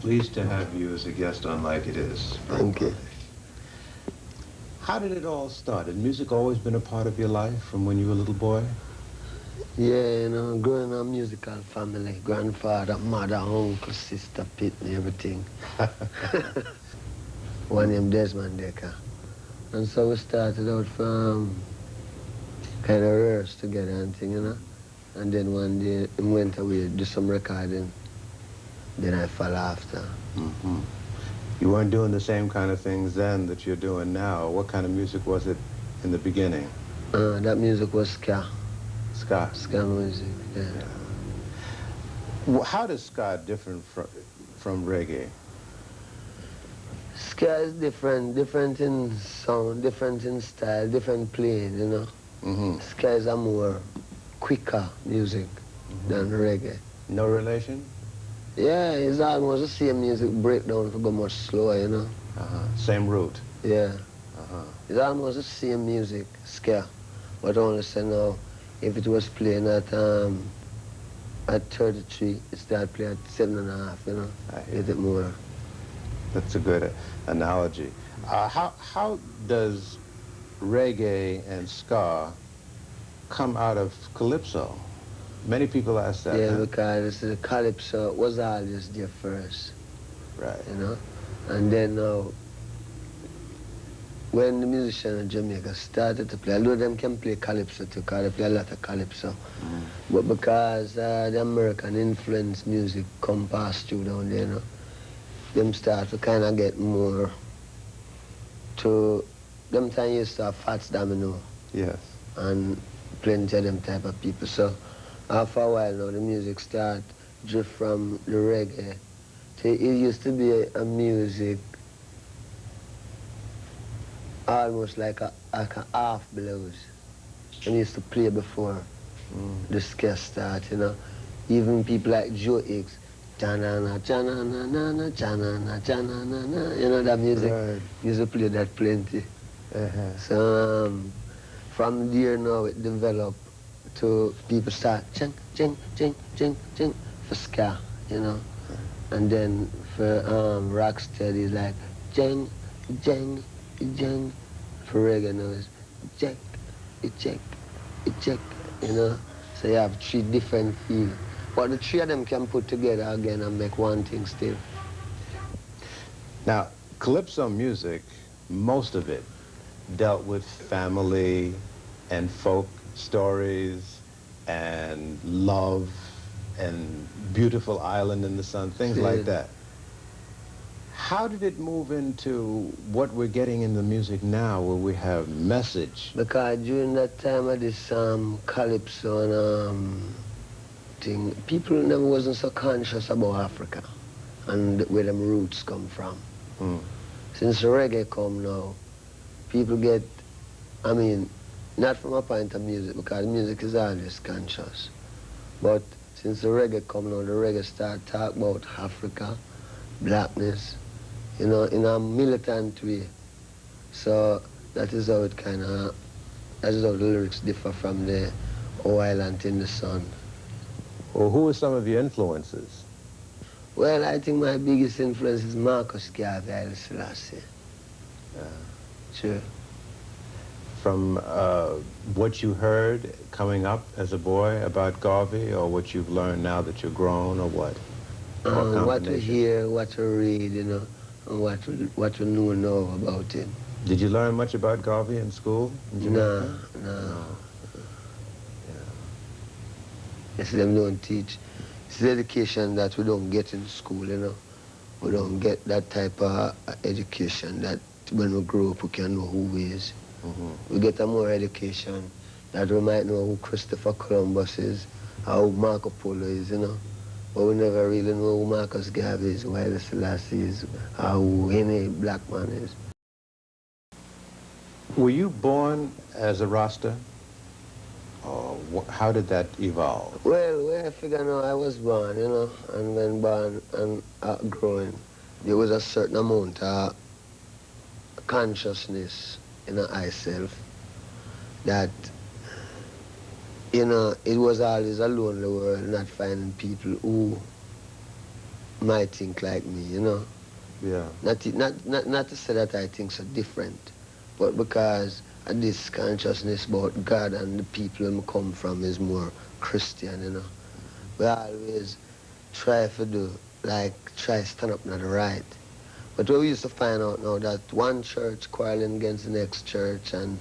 Pleased to have you as a guest on Like It Is. Thank you. How did it all start? Had music always been a part of your life from when you were a little boy? Yeah, you know, growing up musical family, grandfather, mother, uncle, sister, Pitney, everything. One named Desmond Decker. And so we started out from kind of rehearse together and thing, you know. And then one day we went away, do some recording. Then I fell after. Mm-hmm. You weren't doing the same kind of things then that you're doing now. What kind of music was it in the beginning? That music was ska. Ska? Ska music, yeah. Well, how does ska differ from reggae? Ska is different in sound, different in style, different playing, you know. Mm-hmm. Ska is a more quicker music than reggae. No relation? Yeah, it's almost the same music breakdown to go much slower, you know. Same root? Yeah. It's almost the same music, ska. But only say now, if it was playing at 33, it started playing at 7.5, you know. I A hear little more. That's a good analogy. How does reggae and ska come out of calypso? Many people ask that. Yeah, huh? because the calypso was always there first. Right. You know? And then now, when the musicians in Jamaica started to play, although them can play calypso too, because they play a lot of calypso, but because the American influence music come past through down there, you know, them start to kind of get more to, them time used to have Fats Domino. Yes. And plenty of them type of people. So after a while now, the music start drift from the reggae. It used to be a music almost like a half blues. And used to play before the ska start, you know. Even people like Joe Hicks, cha-na-na, cha-na-na-na-na, cha-na-na, cha-na-na-na, you know that music? Right. Used to play that plenty. So from there now it developed to people start ching, ching, ching, ching, ching for ska, you know. And then for rocksteady it's like jing, jing, jing. For reggae now it's check, check, check, you know. So you have three different feels. But the three of them can put together again and make one thing still. Now, calypso music, most of it dealt with family and folk stories and love and beautiful island in the sun, things like that. How did it move into what we're getting in the music now, where we have message? Because during that time of this calypso and thing, people never wasn't so conscious about Africa and where them roots come from. Since the reggae come now, people get, I mean, not from a point of music, because music is always conscious. But since the reggae come now, the reggae start talk about Africa, blackness, you know, in a militant way. So that is how it kind of, that is how the lyrics differ from the O Island in the Sun. Well, who are some of your influences? Well, I think my biggest influence is Marcus Garvey, Haile Selassie. Sure. From what you heard coming up as a boy about Garvey, or what you've learned now that you're grown, or what? What we hear, what we read, you know, and what we know about him. Did you learn much about Garvey in school? No. Yes, them don't teach. It's the education that we don't get in school, you know. We don't get that type of education that when we grow up we can know who we is. We get a more education that we might know who Christopher Columbus is, or who Marco Polo is, you know. But we never really know who Marcus Garvey is, who Haile Selassie is, or who any black man is. Were you born as a Rasta? Or how did that evolve? Well, where I figure now I was born, you know, and when born and growing, there was a certain amount of consciousness in myself that, you know, it was always a lonely world, not finding people who might think like me, you know. Yeah. Not to say that I think so different, but because this consciousness about God and the people I come from is more Christian, you know. We always try to do, like, try to stand up to the right. But we used to find out now that one church quarreling against the next church, and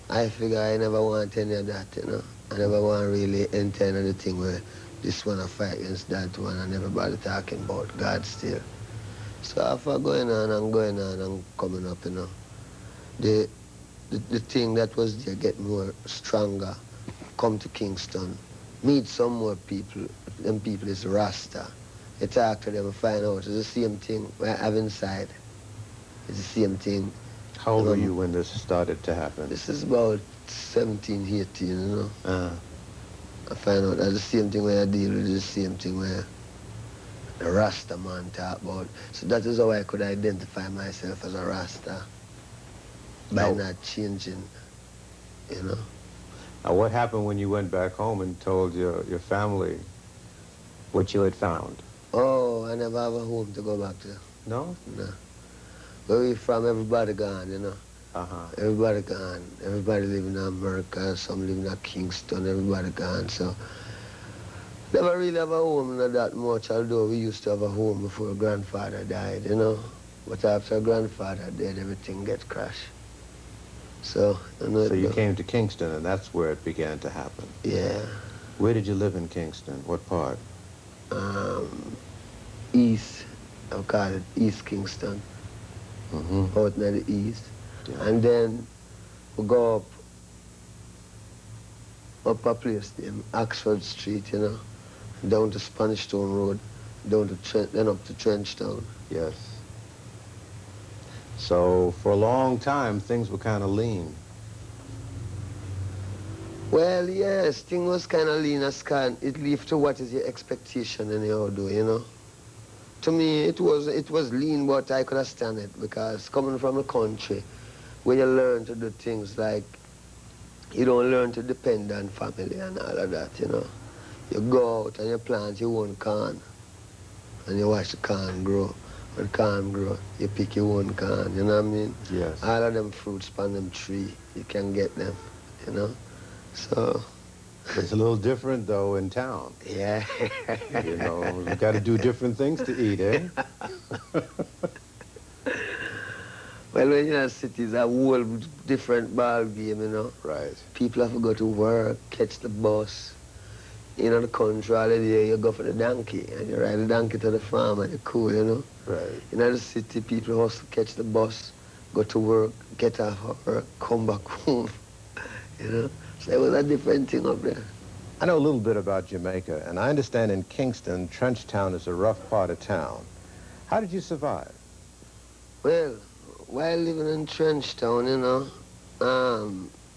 I figure I never want any of that, you know. I never want to really enter into the thing where this one I fight against that one and everybody talking about God still. So after going on and coming up, you know, the thing that was there get more stronger, come to Kingston, meet some more people. Them people is Rasta. You talk to them and find out it's the same thing we have inside. It's the same thing. How old were you when this started to happen? This is about 17, 18, you know. I find out that the same thing where I deal with is the same thing where the Rasta man talk about. So that is how I could identify myself as a Rasta. By not changing, you know. Now what happened when you went back home and told your family what you had found? Oh, I never have a home to go back to. No? No. Where we from, everybody gone, you know. Everybody gone. Everybody living in America, some living in Kingston, everybody gone. So never really have a home, not that much, although we used to have a home before grandfather died, you know. But after grandfather died, everything gets crashed. So, you know, so you came to Kingston, and that's where it began to happen. Yeah. Where did you live in Kingston? What part? East. I call it East Kingston. Out near the east. Yeah. And then we go up a place named Oxford Street, you know, down to Spanish Town Road, down to then up to Trenchtown. Yes. So for a long time, things were kind of lean. Well, yes, things was kind of lean as can. It leaves to what is your expectation anyhow, do you know? To me, it was lean, but I could understand it because coming from a country where you learn to do things like you don't learn to depend on family and all of that, you know. You go out and you plant your own corn and you watch the corn grow. When the corn grow, you pick your own corn, you know what I mean? Yes. All of them fruits on them tree, you can get them, you know? So... It's a little different, though, in town. Yeah. You know, we've got to do different things to eat, eh? Well, when you're in cities, a whole different ball game, you know. Right. People have to go to work, catch the bus. You know, the country, all day, you go for the donkey, and you ride the donkey to the farm, and you're cool, you know. Right. In the city, people also catch the bus, go to work, get off work, come back home, you know. So it was a different thing up there. I know a little bit about Jamaica, and I understand in Kingston, Trenchtown is a rough part of town. How did you survive? Well, while living in Trenchtown, you know,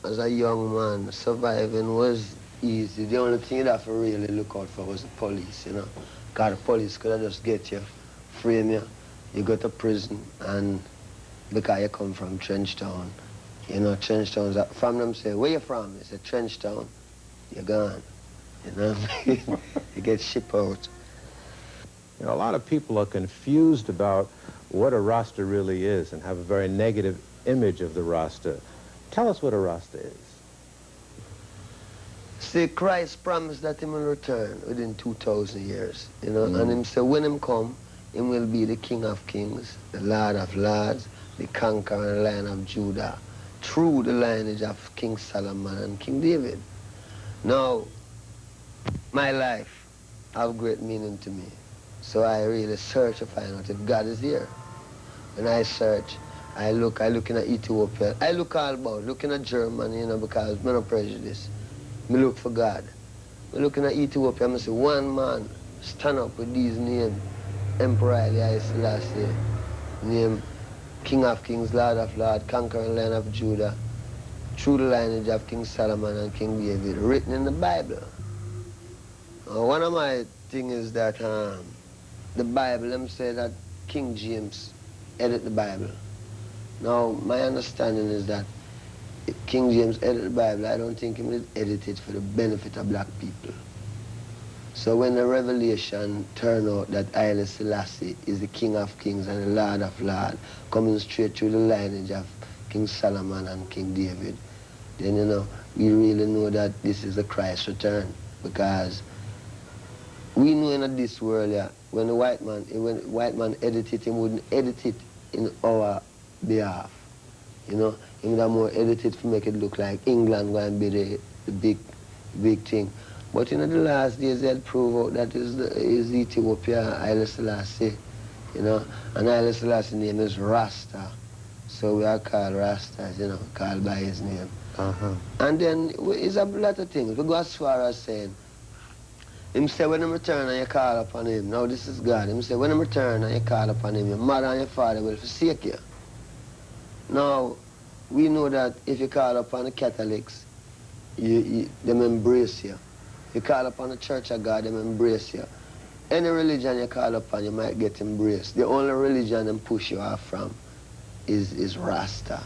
as a young man, surviving was easy. The only thing you'd have to really look out for was the police, you know. Because the police could just get you, frame you, you go to prison, and because you come from Trenchtown, you know, Trenchtown's, from them say, where you from? It's a Trenchtown, you're gone, you know. You get shipped out. You know, a lot of people are confused about what a Rasta really is and have a very negative image of the Rasta. Tell us what a Rasta is. See, Christ promised that he will return within 2,000 years, you know, and him said when him come, he will be the King of Kings, the Lord of Lords, the conquering Lion of Judah, through the lineage of King Solomon and King David. Now, my life have great meaning to me, so I really search to find out if God is here. When I search, I look in at Ethiopia, I look all about, looking at Germany, you know, because I'm not prejudiced. I look for God. I looking at Ethiopia, I say, one man stand up with these names, Emperor Haile Selassie, name King of Kings, Lord of Lords, conquering Lion of Judah, through the lineage of King Solomon and King David, written in the Bible. One of my things is that the Bible, them say that King James edit the Bible. Now, my understanding is that if King James edited the Bible, I don't think he would edit it for the benefit of black people. So when the revelation turned out that Haile Selassie is the King of Kings and the Lord of Lords, coming straight through the lineage of King Solomon and King David, then, you know, we really know that this is the Christ return. Because we know in this world, yeah, when the white man edit it, he wouldn't edit it in our behalf. You know, he would have more edit it to make it look like England going to be the big thing. But in the last days, they'll prove out that is Ethiopia, Haile Selassie, you know, and Haile Selassie's name is Rasta. So we are called Rastas, you know, called by his name. And then it's a lot of things. We go as far as saying, him say when him return and you call upon him, now this is God, him say when him return and you call upon him, your mother and your father will forsake you. Now, we know that if you call upon the Catholics, them embrace you. You call upon the Church of God, them embrace you. Any religion you call upon, you might get embraced. The only religion them push you off from is Rasta.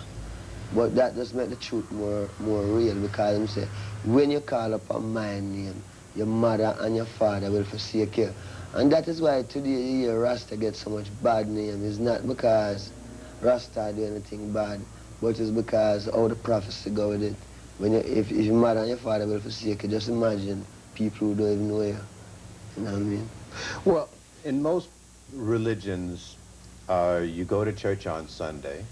But that does make the truth more real, because them say, when you call upon my name, your mother and your father will forsake you. And that is why today you hear Rasta get so much bad name. It's not because Rasta do anything bad, but it's because how the prophecy go with it. When if your mother and your father will forsake you, just imagine people who don't even know you. You know what I mean? Well, in most religions, you go to church on Sunday,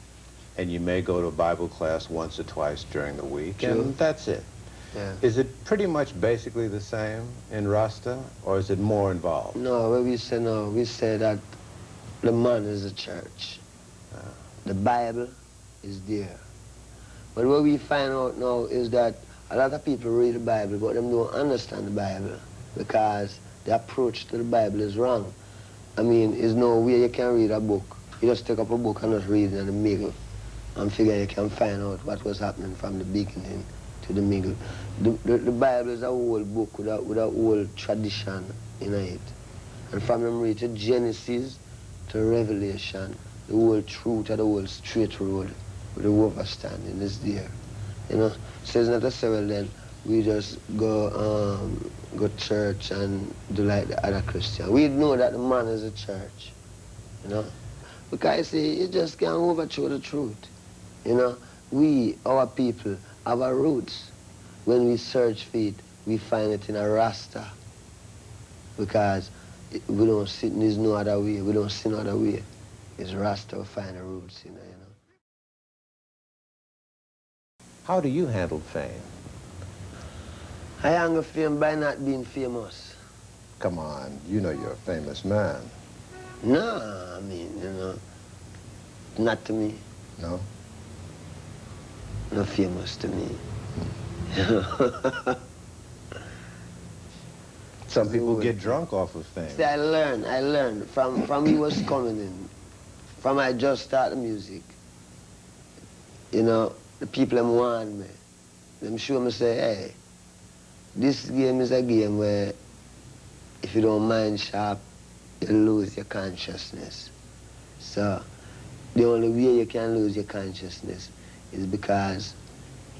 and you may go to a Bible class once or twice during the week, and that's it. Yeah. Is it pretty much basically the same in Rasta, or is it more involved? No, we say that the man is the church. The Bible is there. But what we find out now is that a lot of people read the Bible, but them don't understand the Bible, because the approach to the Bible is wrong. I mean, there's no way you can read a book. You just take up a book and just read it in the middle and figure you can find out what was happening from the beginning to the middle. The Bible is a whole book with a whole tradition in it. And from them read to Genesis to Revelation, the whole truth of the whole straight road with the overstanding is there. You know? So it's not necessarily then we just go church and do like the other Christians. We know that the man is a church, you know? Because you see, you just can't overthrow the truth. You know, we, our people, have our roots. When we search for it, we find it in a Rasta. Because we don't see, there's no other way, we don't see no other way. It's Rasta we find the roots in, you know. How do you handle fame? I handle fame by not being famous. Come on, you know you're a famous man. No, I mean, you know, not to me. No? Not famous to me. Some people get drunk off of fame. See, I learned from we was coming in, from I just started music. You know, the people them warn me. Them show me say, hey, this game is a game where if you don't mind sharp, you lose your consciousness. So the only way you can lose your consciousness is because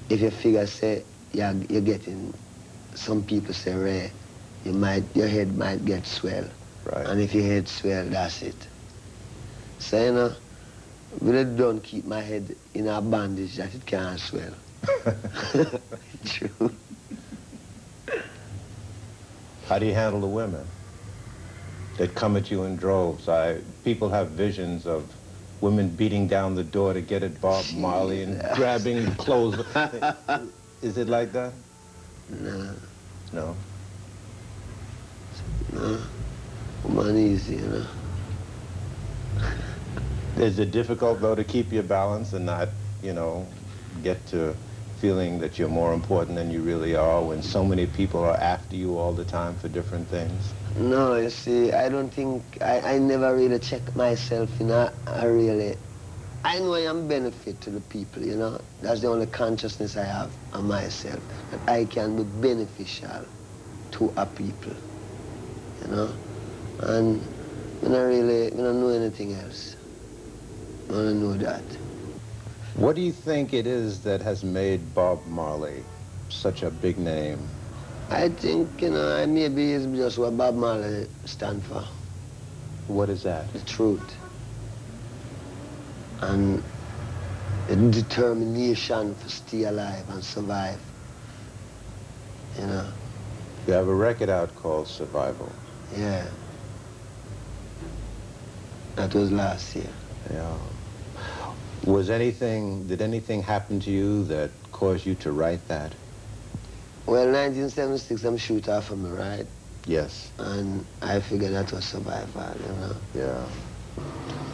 if you figure say you're getting, some people say rare, your head might get swell. Right. And if your head swell, that's it. So you know, really don't keep my head in a bandage that it can't swell. True. How do you handle the women that come at you in droves? People have visions of women beating down the door to get at Bob Marley and grabbing clothes. Is it like that? No. No? No. Woman easy, you know. Is it difficult, though, to keep your balance and not, you know, get to feeling that you're more important than you really are when so many people are after you all the time for different things? No, you see, I don't think, I never really check myself, you know, I know I am benefit to the people, you know. That's the only consciousness I have on myself, that I can be beneficial to a people, you know. And I don't know anything else. I don't know that. What do you think it is that has made Bob Marley such a big name? I think, you know, maybe it's just what Bob Marley stand for. What is that? The truth. And the determination to stay alive and survive. You know? You have a record out called Survival. Yeah. That was last year. Yeah. Did anything happen to you that caused you to write that? Well, 1976, I'm shoot off of me, right? Yes. And I figured that was survival, you know? Yeah.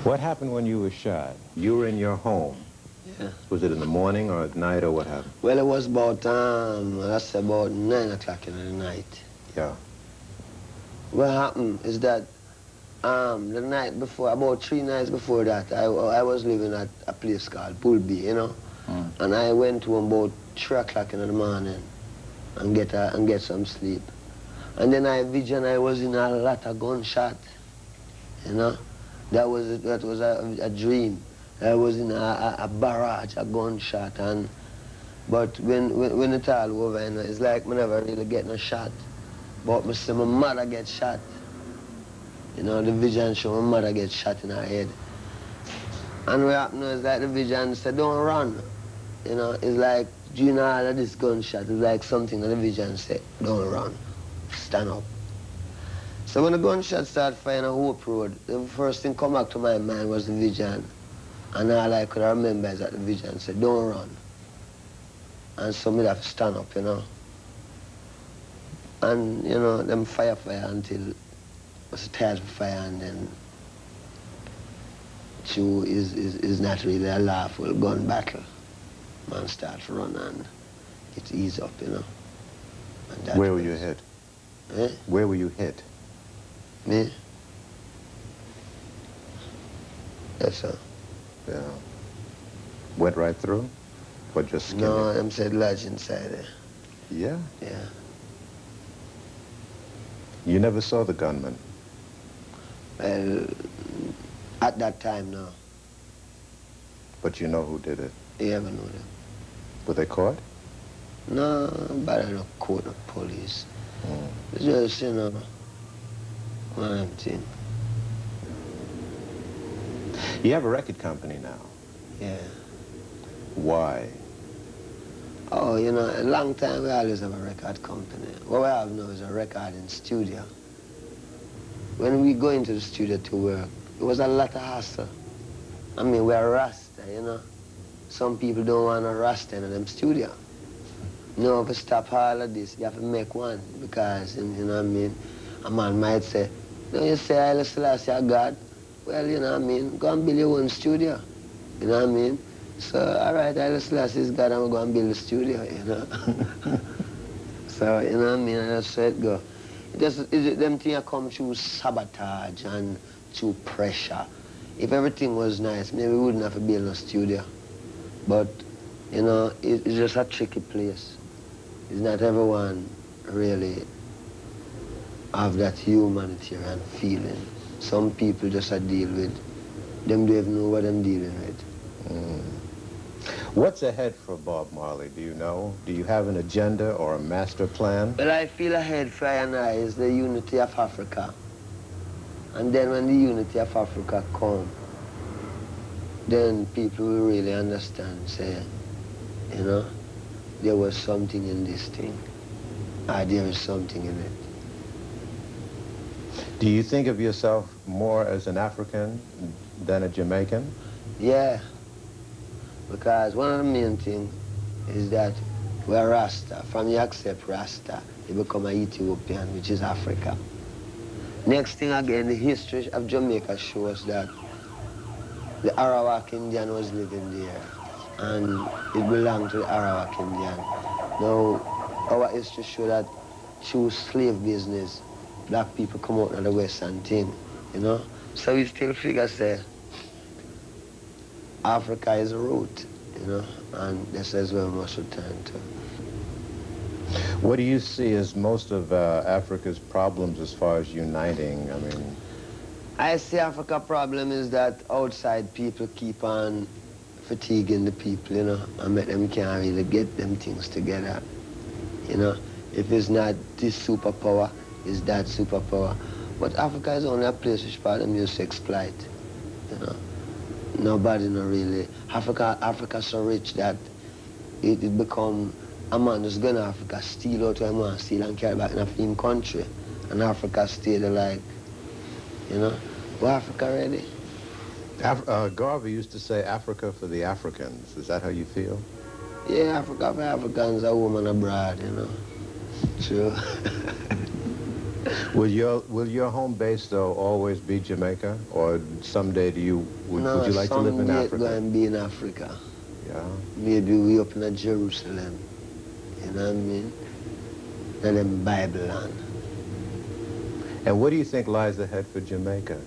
What happened when you were shot? You were in your home. Yeah. Was it in the morning or at night or what happened? Well, it was about, that's about 9 o'clock in the night. Yeah. What happened is that the night before, about 3 nights before that, I was living at a place called Bullby, you know? And I went home about 3 o'clock in the morning and get some sleep. And then I vision I was in a lot of gunshot, you know? That was a dream. I was in a barrage, a gunshot, but when it's all over, you know, it's like me never really getting a shot. But me see my mother get shot. You know, the vision show my mother get shot in her head. And what happened is like the vision said, don't run. You know, it's like, you know, all of this gunshot is like something that the vision said, don't run, stand up. So when the gunshot started firing on Hope Road, the first thing come back to my mind was the vision. And all I could remember is that the vision said, don't run. And so me have to stand up, you know. And, you know, them fire until it was tired of fire, and then Chew is not really a lawful gun battle. Man start to run and it ease up, you know. Where were you hit? Eh? Where were you hit? Me? Yes, sir. Yeah. Went right through? Or just skinned No, it? them said lodge inside there. Yeah? Yeah. You never saw the gunman? Well, at that time, no. But you know who did it? You ever know them? Were they caught? No, but I don't court the police. It's just, you know, one of them thing. You have a record company now. Yeah. Why? Oh, you know, a long time we always have a record company. What we have now is a recording studio. When we go into the studio to work, it was a lot of hassle. I mean, we're Rasta, you know. Some people don't want a Rasta in them studio. No, if you stop all of this, you have to make one, because, you know what I mean, a man might say, no, you say Haile Selassie are God. Well, you know what I mean, go and build your own studio, you know what I mean? So, all right, Haile Selassie is God, I'm going to go and build a studio, you know? So, you know what I mean, and that's how it go. Them things come through sabotage and through pressure. If everything was nice, maybe we wouldn't have to build a studio. But, you know, it's just a tricky place. It's not everyone really have that humanitarian feeling. Some people just deal with, them don't even know what I'm dealing with. What's ahead for Bob Marley, do you know? Do you have an agenda or a master plan? Well, I feel ahead for I and I is the unity of Africa. And then when the unity of Africa comes, then people will really understand, say, you know, there was something in this thing, or there is something in it. Do you think of yourself more as an African than a Jamaican? Yeah, because one of the main things is that we're Rasta. From you accept Rasta, you become an Ethiopian, which is Africa. Next thing again, the history of Jamaica shows that the Arawak Indian was living there, and it belonged to the Arawak Indian. Now, our history shows that through slave business, black people come out of the Western thing, you know? So we still figure, say, Africa is a root, you know, and this is where we must return to. What do you see as most of Africa's problems as far as uniting? I mean, I see Africa's problem is that outside people keep on fatiguing the people, you know, and make them can't really get them things together, you know. If it's not this superpower, it's that superpower. But Africa is only a place which part of music exploit. You know, nobody no really. Africa so rich that it become a man just going to Africa, steal out what he want, steal and carry back in a film country. And Africa stay there like, you know, well, Africa ready. Garvey used to say Africa for the Africans. Is that how you feel? Yeah, Africa for Africans, a woman abroad, you know. True. Will your home base though always be Jamaica, or someday would you like to live in Africa? No, someday going to be in Africa. Yeah. Maybe we up in Jerusalem. You know what I mean? And then Bible land. And what do you think lies ahead for Jamaica?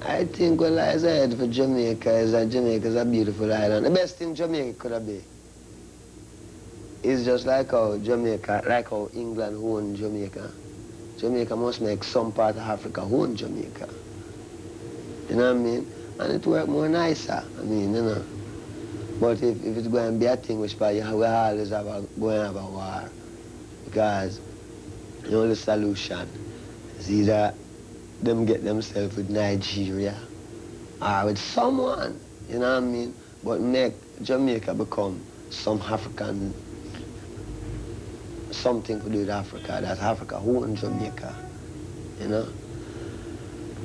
I think what lies ahead for Jamaica is that Jamaica is a beautiful island. The best thing Jamaica could have been is just like how Jamaica, like how England owned Jamaica. Jamaica must make some part of Africa own Jamaica. You know what I mean? And it work more nicer. I mean, you know. But if it's going to be a thing which probably we always going to have a war. Because the only solution is either them get themselves with Nigeria or with someone, you know what I mean? But make Jamaica become some African, something to do with Africa, that Africa owns Jamaica, you know?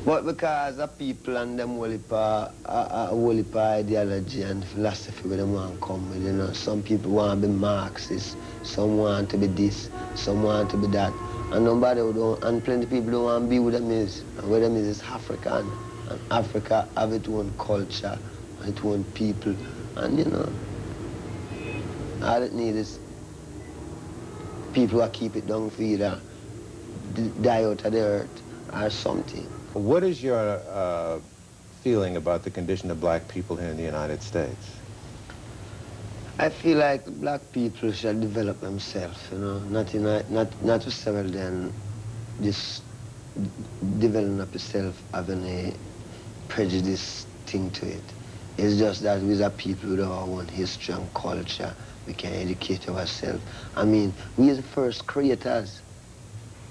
But because the people and them whole heap ideology and philosophy where they want to come with, you know, some people want to be Marxist, some want to be this, some want to be that. And nobody don't, and plenty of people don't want to be with them is. And where them is African. And Africa have its own culture, and its own people. And you know, all it needs is people who keep it down for either die out of the earth or something. What is your feeling about the condition of black people here in the United States? I feel like black people should develop themselves, you know, not to several then just develop yourself having a prejudice thing to it. It's just that we are people with our own history and culture. We can educate ourselves. I mean, we are the first creators.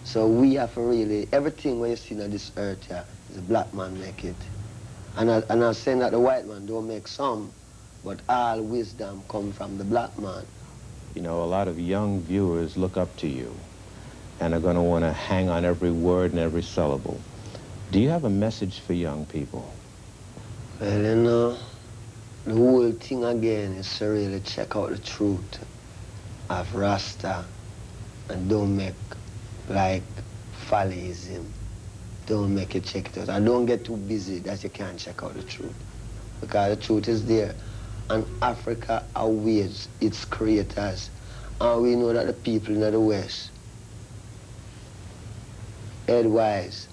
So we have to really, everything when you see on this earth here, is a black man make it. And I'm saying that the white man don't make some, but all wisdom comes from the black man. You know, a lot of young viewers look up to you and are going to want to hang on every word and every syllable. Do you have a message for young people? Well, you know, the whole thing again is to really check out the truth of Rasta and don't make like follyism. Don't make it check it out. And don't get too busy that you can't check out the truth. Because the truth is there. And Africa awaits its creators. And we know that the people in the West, head-wise,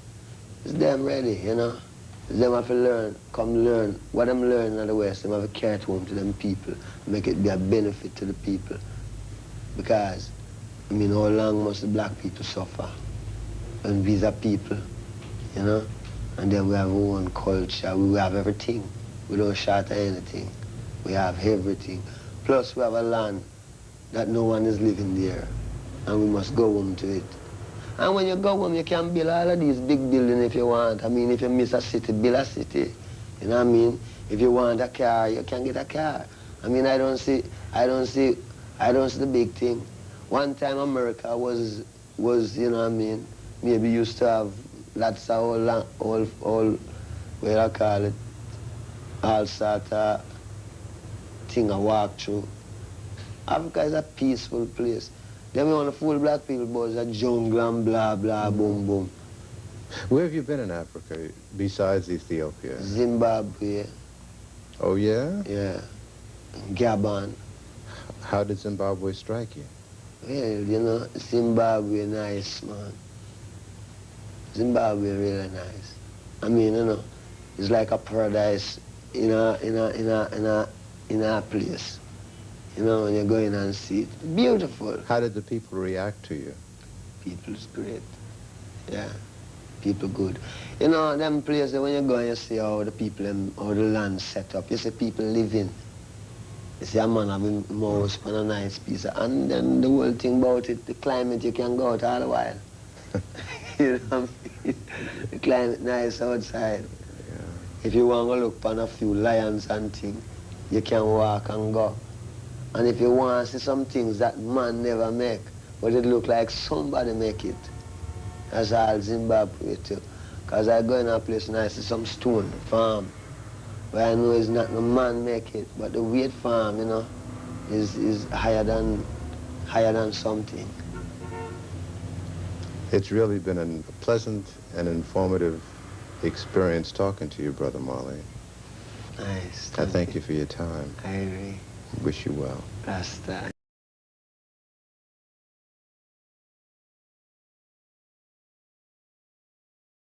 it's them ready, you know. It's them have to learn, come learn. What them learning in the West, them have to carry it home to them people, make it be a benefit to the people. Because, I mean, how long must the black people suffer? And we are people, you know? And then we have our own culture, we have everything. We don't short anything. We have everything. Plus we have a land that no one is living there. And we must go home to it. And when you go home, you can build all of these big buildings if you want. I mean, if you miss a city, build a city. You know what I mean? If you want a car, you can get a car. I mean, I don't see the big thing. One time America was, you know what I mean, maybe used to have lots of all what I call it, all sort of thing I walk through. Africa is a peaceful place. Then we want to fool black people, but it's a jungle and blah, blah, boom, boom. Where have you been in Africa besides Ethiopia? Zimbabwe. Oh, yeah? Yeah. Gabon. How did Zimbabwe strike you? Well, you know, Zimbabwe nice, man. Zimbabwe really nice. I mean, you know, it's like a paradise in a place. You know, when you go in and see it, beautiful. How did the people react to you? People's great. Yeah, people good. You know, them places when you go and you see how the people, how the land set up, you see people living. You see a man have a mouse on a nice piece and then the whole thing about it, the climate, you can go out all the while. You know what I mean? The climate nice outside. Yeah. If you want to look upon a few lions and things, you can walk and go. And if you want to see some things that man never make, but it look like somebody make it, that's all Zimbabwe too. Because I go in a place and I see some stone farm, where I know it's not no man make it, but the weight farm, you know, is higher than something. It's really been a pleasant and informative experience talking to you, Brother Marley. Nice. I thank you for your time. I agree. Wish you well. Rasta.